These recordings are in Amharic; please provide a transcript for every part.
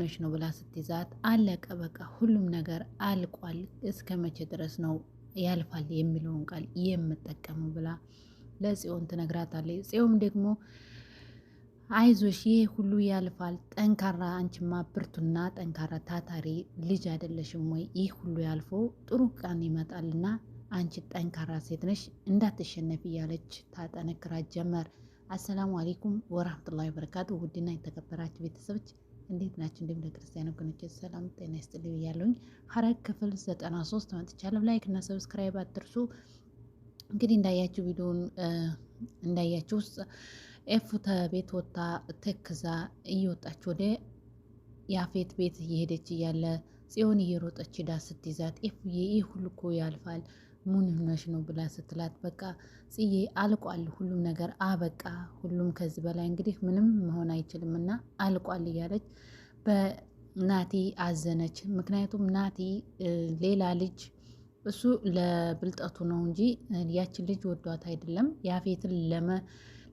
ሆነሽ ነው ብላ ስትይዛት አለቀ በቃ ሁሉም ነገር አልቋል፣ እስከ መቼ ድረስ ነው ያልፋል የሚለውን ቃል የምጠቀመው ብላ ለጽዮን ትነግራታለች። ጽዮን ደግሞ አይዞሽ ይሄ ሁሉ ያልፋል፣ ጠንካራ አንቺማ ብርቱና ጠንካራ ታታሪ ልጅ አይደለሽም ወይ? ይህ ሁሉ ያልፎ ጥሩ ቀን ይመጣልና አንቺ ጠንካራ ሴት ነሽ እንዳትሸነፍ እያለች ታጠነክራት ጀመር። አሰላሙ አለይኩም ወራህመቱላሂ ወበረካቱ። ውድና የተከበራችሁ ቤተሰቦች እንዴት ናችሁ? እንደምን ለክርስቲያን ወገኖቼ ሰላም ጤና ይስጥልኝ እያለሁኝ ሐረግ ክፍል 93 መጥቻለሁ። ላይክ እና ሰብስክራይብ አትርሱ። እንግዲህ እንዳያችሁ ቪዲዮውን እንዳያችሁ ውስጥ ኤፉ ተቤት ወጣ ተክዛ እየወጣች ወደ ያፌት ቤት እየሄደች እያለ ጽዮን እየሮጠች ሄዳ ስትይዛት ኤፉዬ ይህ ሁሉ እኮ ያልፋል ምን ሆነሽ ነው ብላ ስትላት በቃ ጽዬ አልቋል፣ ሁሉም ነገር አበቃ፣ ሁሉም ከዚህ በላይ እንግዲህ ምንም መሆን አይችልም እና አልቋል እያለች በናቲ አዘነች። ምክንያቱም ናቲ ሌላ ልጅ እሱ ለብልጠቱ ነው እንጂ ያችን ልጅ ወዷት አይደለም፣ ያፌትን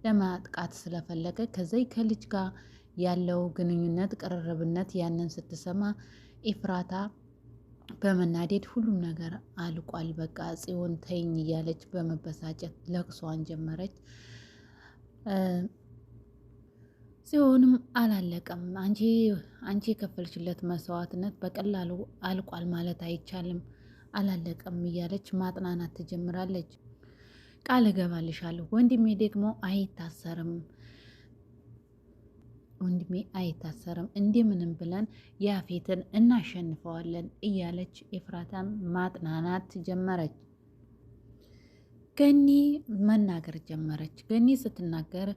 ለማጥቃት ስለፈለገ ከዚህ ከልጅ ጋር ያለው ግንኙነት ቅርርብነት ያንን ስትሰማ ኤፍራታ በመናደድ ሁሉም ነገር አልቋል በቃ ጽዮን ተይኝ እያለች በመበሳጨት ለቅሷን ጀመረች። ጽዮንም አላለቀም፣ አንቺ የከፈልችለት መስዋዕትነት በቀላሉ አልቋል ማለት አይቻልም፣ አላለቀም እያለች ማጥናናት ትጀምራለች። ቃል እገባልሻለሁ ወንድሜ ደግሞ አይታሰርም እንደምንም ብለን ያፌትን እናሸንፈዋለን እያለች ኤፍራታም ማጥናናት ጀመረች። ገኒ መናገር ጀመረች። ገኒ ስትናገር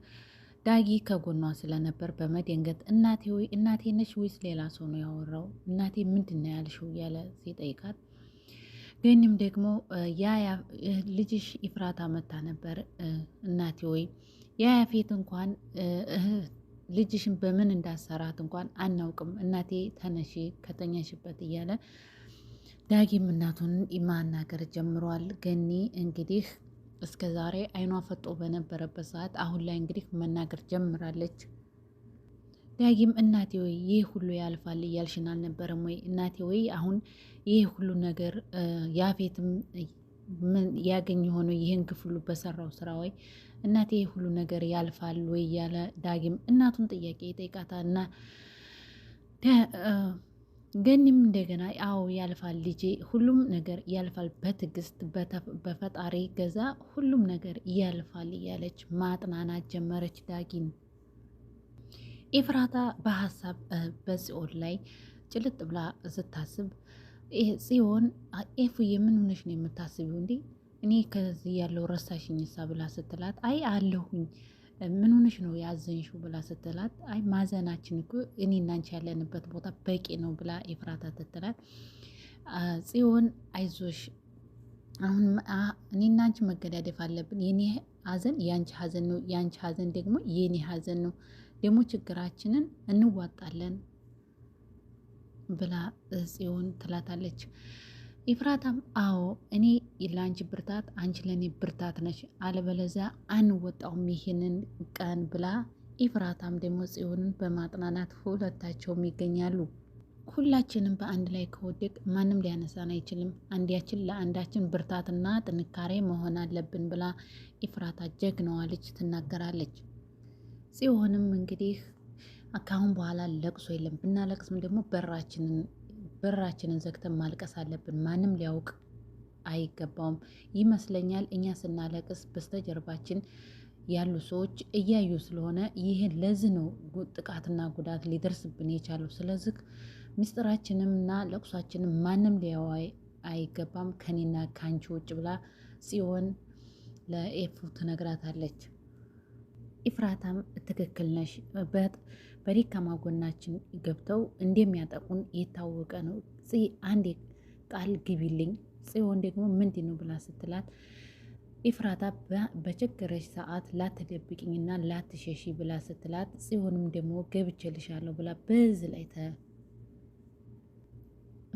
ዳጊ ከጎኗ ስለነበር በመደንገጥ እናቴ ነሽ ወይስ ሌላ ሰው ነው ያወራው? እናቴ ምንድን ነው ያልሽው? እያለ ሲጠይቃት ገኒም ደግሞ ልጅሽ ኤፍራታ መታ ነበር እናቴ ወይ ያፌት እንኳን ልጅሽን በምን እንዳሰራት እንኳን አናውቅም እናቴ ተነሺ ከተኛሽበት እያለ ዳጊም እናቱን ማናገር ጀምሯል። ገኒ እንግዲህ እስከ ዛሬ አይኗ ፈጦ በነበረበት ሰዓት አሁን ላይ እንግዲህ መናገር ጀምራለች። ዳጊም እናቴ ወይ ይህ ሁሉ ያልፋል እያልሽን አልነበረም ወይ? እናቴ ወይ አሁን ይህ ሁሉ ነገር ያፌትም ምን ያገኝ የሆነ ይህን ክፍሉ በሰራው ስራ ወይ እናቴ ይህ ሁሉ ነገር ያልፋል ወይ እያለ ዳጊም እናቱን ጥያቄ ይጠይቃታል። እና ገኒም እንደገና አዎ ያልፋል ልጄ፣ ሁሉም ነገር ያልፋል፣ በትዕግስት በፈጣሪ ገዛ ሁሉም ነገር ያልፋል እያለች ማጥናናት ጀመረች ዳጊን። ኤፍራታ በሀሳብ በጽዮን ላይ ጭልጥ ብላ ስታስብ ጽዮን ኤፉዬ ምን ሆነሽ ነው የምታስቢው እንዴ? እኔ ከዚህ ያለው ረሳሽኝ ሳ ብላ ስትላት አይ አለሁኝ ምን ሆነሽ ነው ያዘንሽው ብላ ስትላት አይ ማዘናችን እኮ እኔ እና አንቺ ያለንበት ቦታ በቂ ነው ብላ ኤፍራታ ትትላት። ጽዮን አይዞሽ አሁን እኔ እና አንቺ መገዳደፍ አለብን፣ የኔ ሀዘን የአንቺ ሀዘን ነው፣ የአንቺ ሀዘን ደግሞ የኔ ሀዘን ነው፣ ደግሞ ችግራችንን እንዋጣለን ብላ ጽዮን ትላታለች። ኤፍራታም አዎ እኔ ለአንቺ ብርታት አንቺ ለእኔ ብርታት ነች፣ አለበለዚያ አንወጣውም ይህንን ቀን ብላ ኤፍራታም ደግሞ ጽዮንን በማጥናናት ሁለታቸውም ይገኛሉ። ሁላችንም በአንድ ላይ ከወደቅ ማንም ሊያነሳን አይችልም፣ አንዳችን ለአንዳችን ብርታትና ጥንካሬ መሆን አለብን ብላ ኤፍራታ ጀግናዋ ልጅ ትናገራለች። ጽዮንም እንግዲህ ካሁን በኋላ ለቅሶ የለም፣ ብናለቅስም ደግሞ በራችንን ዘግተን ማልቀስ አለብን፣ ማንም ሊያውቅ አይገባውም ይመስለኛል። እኛ ስናለቅስ በስተጀርባችን ያሉ ሰዎች እያዩ ስለሆነ ይህን ለዚህ ነው ጥቃትና ጉዳት ሊደርስብን የቻለው። ስለዚህ ምስጢራችንምና ለቅሷችንም ማንም ሊያው አይገባም ከኔና ከአንቺ ውጭ ብላ ጽዮን ለኤፉ ትነግራታለች። ኤፍራታም ትክክል ነሽ፣ በደካማ ጎናችን ገብተው እንደሚያጠቁን የታወቀ ነው። አንዴ ቃል ግቢልኝ። ጽዮን ደግሞ ምንድን ነው ብላ ስትላት ኤፍራታ በቸገረሽ ሰዓት ላትደብቅኝና ላትሸሺ ብላ ስትላት ጽዮንም ደግሞ ገብቼልሻለሁ ብላ በዚህ ላይ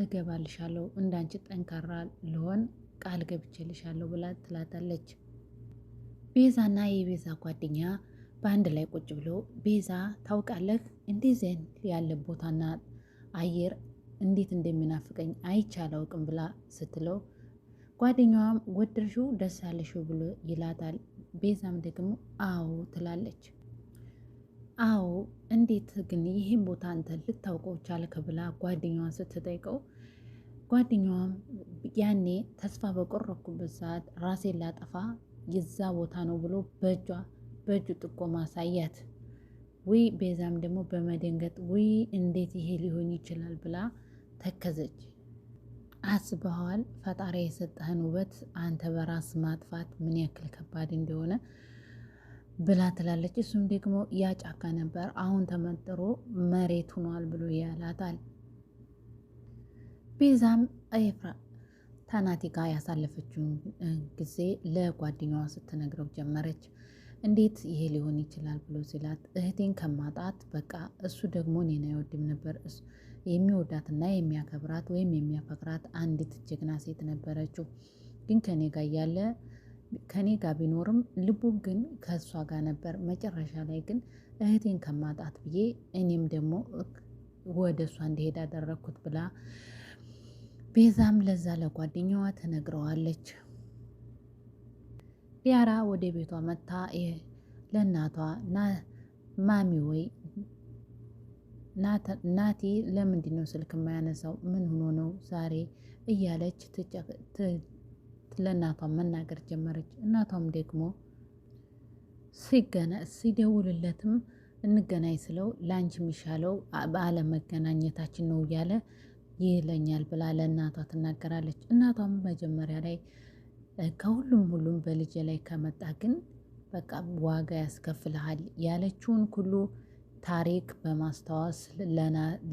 እገባልሻለሁ እንዳንቺ ጠንካራ ልሆን ቃል ገብቼልሻለሁ ብላ ትላታለች። ቤዛና የቤዛ ጓደኛ በአንድ ላይ ቁጭ ብሎ ቤዛ ታውቃለህ፣ እንደዚህ ያለ ቦታና አየር እንዴት እንደሚናፍቀኝ አይቼ አላውቅም ብላ ስትለው ጓደኛዋም ወደድሽው ደስ አለሽው ብሎ ይላታል። ቤዛም ደግሞ አዎ ትላለች። አዎ እንዴት ግን ይህን ቦታ አንተ ልታውቀው ቻልክ ብላ ጓደኛዋን ስትጠይቀው ጓደኛዋም ያኔ ተስፋ በቆረኩበት ሰዓት ራሴን ላጠፋ የዛ ቦታ ነው ብሎ በእጁ ጥቆማ አሳያት። ውይ ቤዛም ደግሞ በመደንገጥ ውይ እንዴት ይሄ ሊሆን ይችላል ብላ ተከዘች። አስበዋል ፈጣሪ የሰጠህን ውበት አንተ በራስ ማጥፋት ምን ያክል ከባድ እንደሆነ ብላ ትላለች። እሱም ደግሞ ያ ጫካ ነበር አሁን ተመጥሮ መሬት ሆኗል ብሎ ያላታል። ቤዛም ተናቲ ጋር ያሳለፈችውን ጊዜ ለጓደኛዋ ስትነግረው ጀመረች። እንዴት ይሄ ሊሆን ይችላል ብሎ ሲላት እህቴን ከማጣት በቃ እሱ ደግሞ እኔን አይወድም ነበር የሚወዳትና የሚያከብራት ወይም የሚያፈቅራት አንዲት ጀግና ሴት ነበረችው። ግን ከኔ ጋር እያለ ከኔ ጋር ቢኖርም ልቡ ግን ከእሷ ጋር ነበር። መጨረሻ ላይ ግን እህቴን ከማጣት ብዬ እኔም ደግሞ ወደ እሷ እንዲሄድ አደረግኩት ብላ ቤዛም ለዛ ለጓደኛዋ ተነግረዋለች። ዲያራ ወደ ቤቷ መታ ለእናቷ ማሚ ወይ ናቲ ለምንድን ነው ስልክ የማያነሳው? ምን ሆኖ ነው ዛሬ እያለች ለእናቷ መናገር ጀመረች። እናቷም ደግሞ ሲደውልለትም እንገናኝ ስለው ለአንቺ የሚሻለው ባለመገናኘታችን ነው እያለ ይለኛል ብላ ለእናቷ ትናገራለች። እናቷም መጀመሪያ ላይ ሁሉም በልጄ ላይ ከመጣ ግን በቃ ዋጋ ያስከፍልሃል ያለችውን ሁሉ ታሪክ በማስታወስ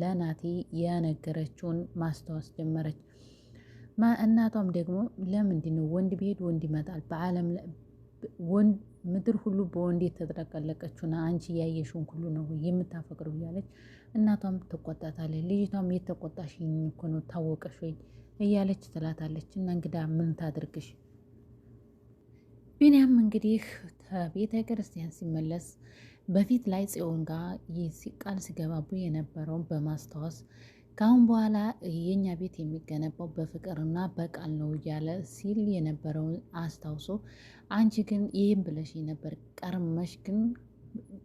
ለናቲ የነገረችውን ማስታወስ ጀመረች። እናቷም ደግሞ ለምንድን ነው ወንድ ቢሄድ ወንድ ይመጣል፣ በዓለም ምድር ሁሉ በወንድ የተጥለቀለቀችውና አንቺ ያየሽውን ሁሉ ነው የምታፈቅረው እያለች እናቷም ትቆጣታለች። ልጅቷም የተቆጣሽኝ እኮ ነው ታወቀሽ ወይ እያለች ትላታለች። እና እንግዳ ምን ታድርግሽ? ቢኒያም እንግዲህ ከቤተ ክርስቲያን ሲመለስ በፊት ላይ ጽዮን ጋር ቃል ሲገባቡ የነበረውን በማስታወስ ከአሁን በኋላ የኛ ቤት የሚገነባው በፍቅርና በቃል ነው እያለ ሲል የነበረውን አስታውሶ አንቺ ግን ይህም ብለሽ ነበር ቀርመሽ ግን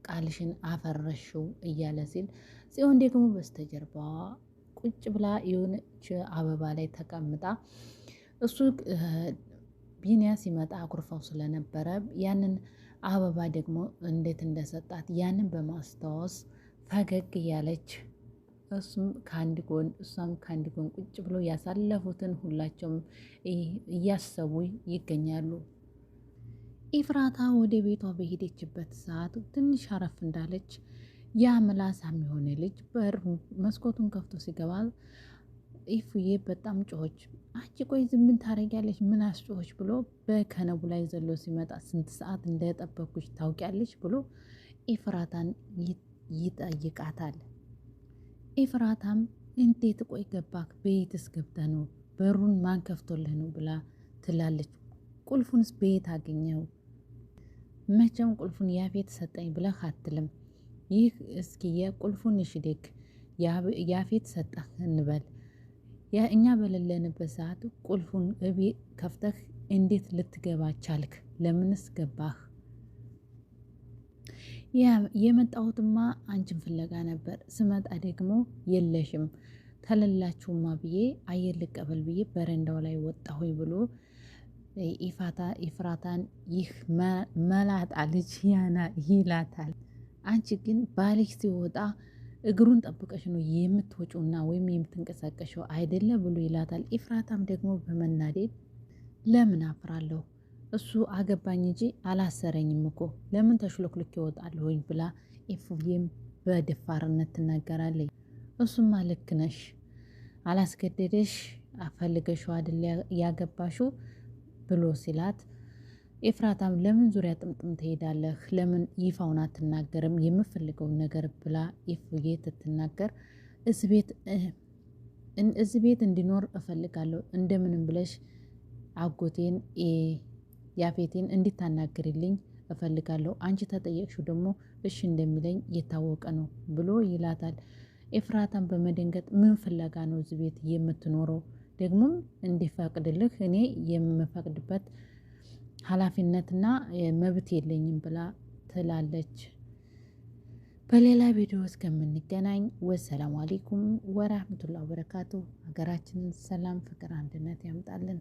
ቃልሽን አፈረሽው እያለ ሲል ጽዮን ደግሞ በስተጀርባዋ ቁጭ ብላ የሆነች አበባ ላይ ተቀምጣ እሱ ቢኒያ ሲመጣ አኩርፋው ስለነበረ ያንን አበባ ደግሞ እንዴት እንደሰጣት ያንን በማስታወስ ፈገግ እያለች እሱም ከአንድ ጎን እሷም ከአንድ ጎን ቁጭ ብሎ ያሳለፉትን ሁላቸውም እያሰቡ ይገኛሉ። ኢፍራታ ወደ ቤቷ በሄደችበት ሰዓት ትንሽ አረፍ እንዳለች ያ ምላሳም የሆነ ልጅ መስኮቱን ከፍቶ ሲገባ ኢፉዬ በጣም ጮኸች። አንቺ ቆይ ዝም ታረጊያለሽ? ምን አስጮኸች ብሎ በከነቡ ላይ ዘሎ ሲመጣ ስንት ሰዓት እንደጠበኩሽ ታውቂያለሽ ብሎ ኢፍራታን ይጠይቃታል። ኢፍራታም እንዴት ቆይ ገባክ? በየትስ ገብተህ ነው? በሩን ማን ከፍቶልህ ነው ብላ ትላለች። ቁልፉንስ በየት አገኘው? መቼም ቁልፉን ያፌት ሰጠኝ ብለህ አትልም። ይህ እስኪ የቁልፉን ሽዴክ ያፌት ሰጠህ እንበል። እኛ በሌለንበት ሰዓት ቁልፉን እቤት ከፍተህ እንዴት ልትገባ ቻልክ? ለምንስ ገባህ? የመጣሁትማ አንቺን ፍለጋ ነበር። ስመጣ ደግሞ የለሽም። ተለላችሁማ ብዬ አየር ልቀበል ብዬ በረንዳው ላይ ወጣሁኝ ብሎ ኢፍራታን ይህ መላጣ ልጅ ያና ይላታል። አንቺ ግን ባልሽ ሲወጣ እግሩን ጠብቀሽ ነው የምትወጪውና ወይም የምትንቀሳቀሸው አይደለ ብሎ ይላታል። ኢፍራታም ደግሞ በመናደድ ለምን አፍራለሁ እሱ አገባኝ እንጂ አላሰረኝም እኮ ለምን ተሽሎክልክ ይወጣለሁኝ ብላ ኢፉዬም በደፋርነት ትናገራለች። እሱማ ልክ ነሽ፣ አላስገደደሽ አፈልገሽው አይደል ያገባሽው ብሎ ሲላት ኤፍራታም ለምን ዙሪያ ጥምጥም ትሄዳለህ? ለምን ይፋውን አትናገርም? የምፈልገውን ነገር ብላ ኢፉዬ ትትናገር እዚህ ቤት እንዲኖር እፈልጋለሁ። እንደምንም ብለሽ አጎቴን ያፌቴን እንድታናግርልኝ እፈልጋለሁ። አንቺ ተጠየቅሽው ደግሞ እሺ እንደሚለኝ የታወቀ ነው ብሎ ይላታል። ኤፍራታን በመደንገጥ ምን ፍለጋ ነው እዚህ ቤት የምትኖረው? ደግሞም እንዲፈቅድልህ እኔ የምፈቅድበት ኃላፊነትና መብት የለኝም ብላ ትላለች። በሌላ ቪዲዮ እስከምንገናኝ ወሰላሙ አሌይኩም ወራህመቱላሂ ወበረካቱ። ሀገራችንን ሰላም፣ ፍቅር፣ አንድነት ያምጣልን።